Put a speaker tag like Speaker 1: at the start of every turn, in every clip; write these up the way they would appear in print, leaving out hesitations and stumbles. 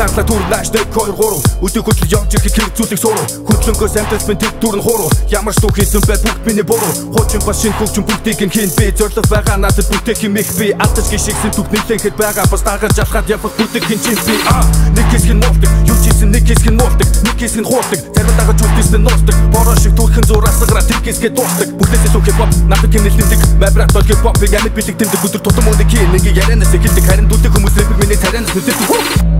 Speaker 1: анхаарлаа түрнаш 1 2 3 өдөө хөтлөж явж ирэх хэрэг зүйлийг сууруу хөтлөнгөөс амтас минь тэд дүрэн хууруу ямар ч дуу хийсэн бай бүгд миний буруу хуучин бас шинэ хөгжим бүгдийг нь хийн би зорилго байгаа надад бүтээх юм их би алдаж гişгсэн түг нэлээхэд байгаа бас дагаж алхаад явах бүтээх хин чинь би нэг хэсэг нь муулдаг юу ч хийсэн нэг хэсэг нь муулдаг нэг хэсэг нь хуурдаг зарим дагаж үлдээсэн нь нуусдаг бороо шиг түрхэн зураасгараа тэр хэсгээ дуустдаг бүгдээс илүү хип хоп надад тийм нэлтэндэг мабрат бол хип хоп яг бидэг тэмдэг өдөр тутам өнөг хийн нэг ярианаас эхэлдэг харин дүүдэг хүмүүс рэпер миний тарианаас нүдэрдэг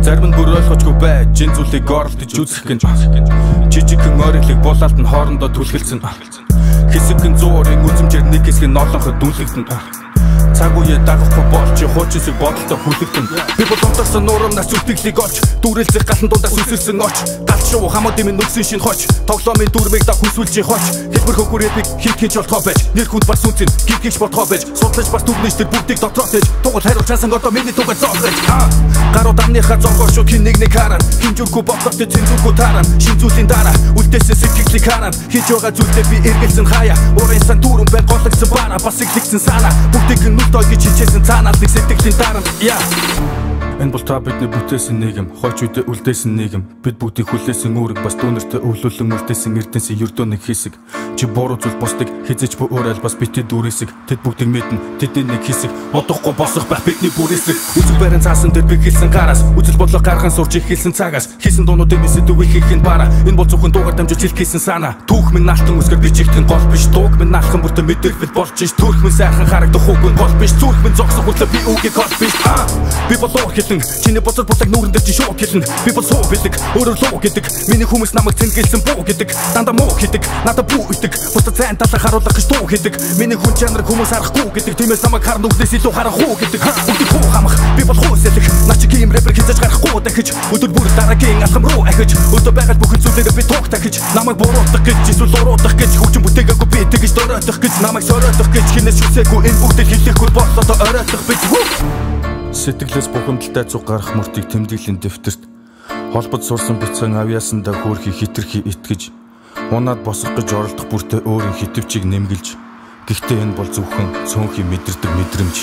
Speaker 1: зарим нь бүр ойлгохгүй бай жин зүйлийг оролдож үзэх гэж жижигхэн ойролыг булаалт нь хоорондоо түлхэлсэн хэсэгэн зуурын үзэмжээр нэг хэсэг нь олонход дүнлэгдэн цаг үе дагахгүй болж хуучисыг бодолтой хүлэгдэн би бол унтарсан нурамнаас зүтгэлийг олж дүүрэлцэх галан дундаас үсэрсэн оч галч руу хамаа дэмэн нүгсэн шин хоч тоглоомын дүрмийг да хүсвэлж хоч хэлбэр хөгөрөбиг хит хийж болохоо байж нэр хүнд бас үнцэн гихгийж болохоо байж судлаж бас дүрнэж тэр бүгдийг дотроо тэж тугал хариулж чансан одоо миний тугал зоогож гаруу дамныхаа зогоо шүү хин нэг хараа хинжүүргүй бодлогот цэнзүүргүй тараа шин зүйлийн дараа үлдээсэн сэтгэлийг хараа хийж байгаа зүйлдээ би эргэлзэн хаяа урын сан дүүрэн бай голгсон бара бас иглэгсэн санаа бүгдийг нь той гэж хичээсэн цаанаас нэг сэтгэлийн дарамт энэ бол та бидний бүтээсэн нийгэм хойч үедээ үлдээсэн нийгэм бид бүгдийг хүлээсэн үүрэг бас дүүнэртэй өвлүүлэн үлдээсэн эрдэнэсийн ердөө нэг хэсэг чи буруу зүйл босдог хизэж буй өөр альбас битээ дүүрэсэг тэд бүгдийг мэднэ тэдний нэг хэсэг бодохгүй босох байх бидний бүр эсрэг үзэл барин цаасан дээр би хэлсэн гараас үзэл бодлого гархан сурч ихэлсэн цагаас хийсэн дуунуудын сэдвийг хийх нь бара энэ бол зөвхөн дуугаар дамжуулж хэлхийсэн санаа түүх минь наалтан үсгэр би чигтгэн гол биш дууг минь наалхан бүртээ мэдэрвэл болж ш төрх минь сайхан харагдах үгүй гол биш зүрх минь зогсох үлээ би үгийг гол биш би болоо чиний боцор бутаг нүүрэн дээр чи шок хэлнэ би бол суу бэлэг өөрөөр луу гэдэг миний хүмүүс намайг цэнгэлсэн буу гэдэг дандаа муу гэдэг надад бүү идэг бусдад зайн талаа харуулах гэж дуу гэдэг миний хүн чанарыг хүмүүс харахгүй гэдэг тиймээс намайг харна үгнээс илүү харах уу гэдэг бүгдийг хуу хамах би бол хуусэлэх наа чи гейм рэпер хийж гарахгүй дахиж өдөр бүр дараагийн алхам руу ахиж өдөө байгаад бүхэн зүйлээ би туг дахиж намайг буруутгах гэж эсвэл уруутгах гэж хөгжим бүтээгээгүй би тэгж дөрөөдөх гэж намайг сороодох гэж хинээс шүсээгүй энэ бүгдийг хэлэхгүй болоод ороодох би сэтгэлээс бухимдалтай зүг гарах мөртийг тэмдэглэлийн дэвтэрт холбод сурсан бяцхан авьяасандаа хөөрхий хитрхи итгэж унаад босох гэж оролдох бүртээ өөрийн хитвчийг нэмгэлж гэхдээ энэ бол зөвхөн цөөнхийн мэдэрдэг мэдрэмж